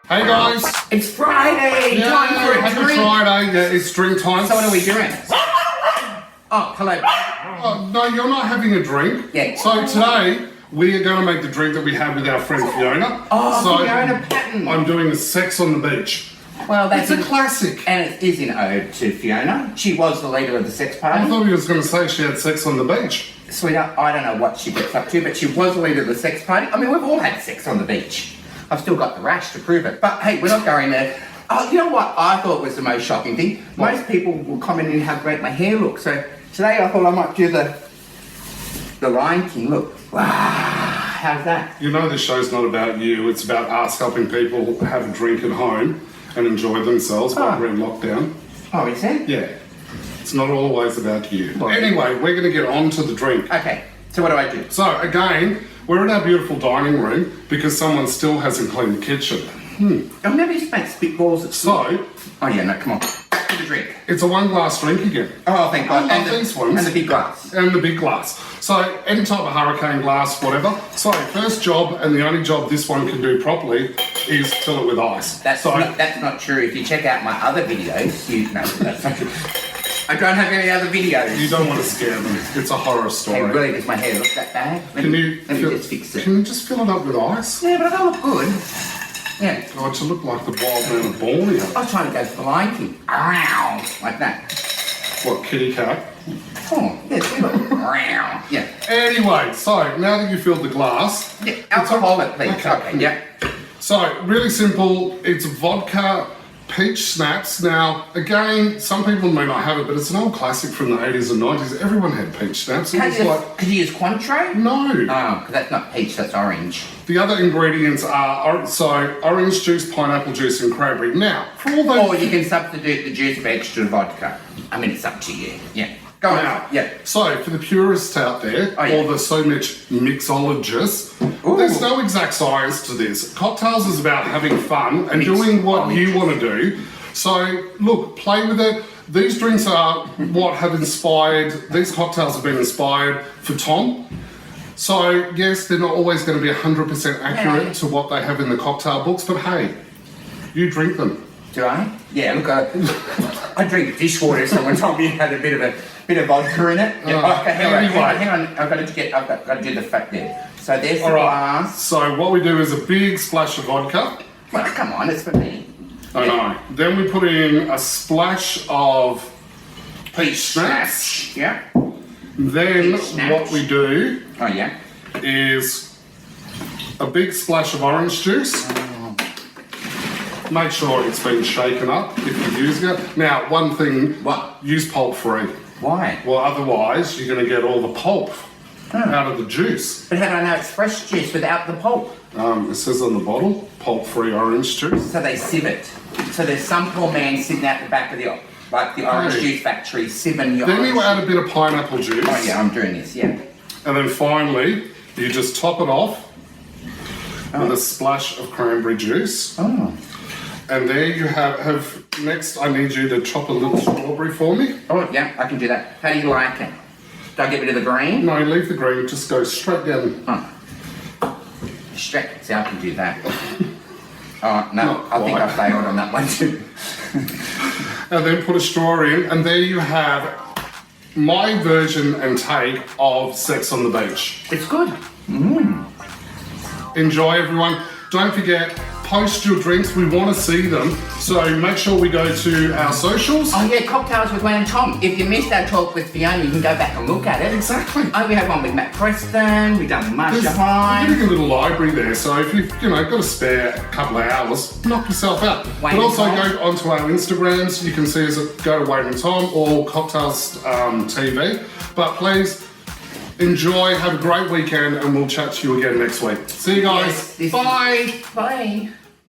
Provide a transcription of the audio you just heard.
Hey guys! It's Friday! Time for a happy drink! Friday, yeah, it's drink time. So what are we doing? Oh, hello. Oh, no, you're not having a drink. Yeah. So today, we are going to make the drink that we had with our friend Fiona. Oh, so Fiona Patten. I'm doing the Sex on the Beach. Well, that's It's a classic. And it is an ode to Fiona. She was the leader of the sex I party. thought he was going to say she had sex on the beach. Sweetheart, I don't know what she gets up to, but she was the leader of the sex party. I mean, we've all had sex on the beach. I've still got the rash to prove it. But hey, we're not going there. Oh, you know what I thought was the most shocking thing? What? Most people will comment on how great my hair looks. So today I thought I might do the Lion King. Look. Wow. How's that? You know this show's not about you, it's about us helping people have a drink at home and enjoy themselves while we're in lockdown. Oh, is it? Yeah. It's not always about you. Well, Anyway, we're going to get on to the drink. Okay, so what do I do? So again, we're in our beautiful dining room because someone still hasn't cleaned the kitchen. I've never used to make spitballs at So, Oh yeah, no, come on. Back to the drink. it's a one glass drink again. Oh, thank God. I love these ones. And the big glass. And the big glass. So any type of hurricane glass, whatever. So first job and the only job this one can do properly is fill it with ice. That's not true. If you check out my other videos, no, that's not true. I don't have any other videos. You don't want to scare them. It's a horror Hey, story. really, does my hair look that bad? Let me just fix it. Can you just fill it up with ice? Yeah, but I don't look good. Yeah. God, to look like the wild man of Borneo. I was trying to go for the Lion King. Ow, like that. What, kitty cat? Oh, yeah, see, look. Ow. Yeah. Anyway, so now that you filled the glass. Yeah, alcohol it, please. Okay, yeah. So, really simple. It's vodka peach schnapps. Now, again, some people may not have it, but it's an old classic from the 80s and 90s. Everyone had peach schnapps. It was like, Could you use Cointreau? no. Oh, because that's not peach, that's orange. The other ingredients are, orange juice, pineapple juice, and cranberry. Now, for all those... Or you can substitute the juice of extra vodka. I mean, it's up to you. Yeah. Go on. Now, Yeah. so for the purists out there, Oh, yeah. or the so much mixologists, there's no exact science to this. Cocktails is about having fun and doing what you want to do. So look, play with it. These drinks are what have inspired, these cocktails have been inspired for Tom. So yes, they're not always going to be 100% accurate to what they have in the cocktail books, but hey, you drink them. Do I? Yeah, look, I drink dishwater. Someone told me it had a bit of vodka in it. Yeah, okay, hang on. I've got to do the fact there. So there's the glass. So what we do is a big splash of vodka. Well, come on, it's for me. I know. Then we put in a splash of peach schnapps. Snatch. Yeah. Then Peach schnapps. what we do Oh yeah. is a big splash of orange juice. Make sure it's been shaken up if you're using it. Now, one thing, What? use pulp free. Why? Well, otherwise you're going to get all the pulp out of the juice. But how do I know it's fresh juice without the pulp? It says on the bottle, pulp free orange juice. So they sieve it. So there's some poor man sitting out the back of the orange Hey. juice factory sieving your Then orange you add a bit of pineapple juice. Oh yeah, I'm doing this, yeah. And then finally, you just top it off with a splash of cranberry juice. Oh. And there you have, next I need you to chop a little strawberry for me. Oh yeah, I can do that. How do you like it? Do I get rid of the green? No, leave the green, just go straight down. Straight. See, I can do that. Oh no, Not I think quite. I failed on that one too. And then put a straw in, and there you have my version and take of Sex on the Beach. It's good. Enjoy, everyone. Don't forget, post your drinks. We want to see them. So make sure we go to our socials. Oh yeah, Cocktails with Wayne and Tom. If you missed our talk with Fiona, you can go back and look at it. Exactly. Oh, we had one with Matt Preston. We done Marsha We're Hine. getting a little library there, so if you've got a spare couple of hours, knock yourself out. Wayne But and also Tom. go onto our Instagrams. You can see us at Go to Wayne and Tom or Cocktails TV. But please enjoy, have a great weekend, and we'll chat to you again next week. See you guys. Yes, Bye. Bye.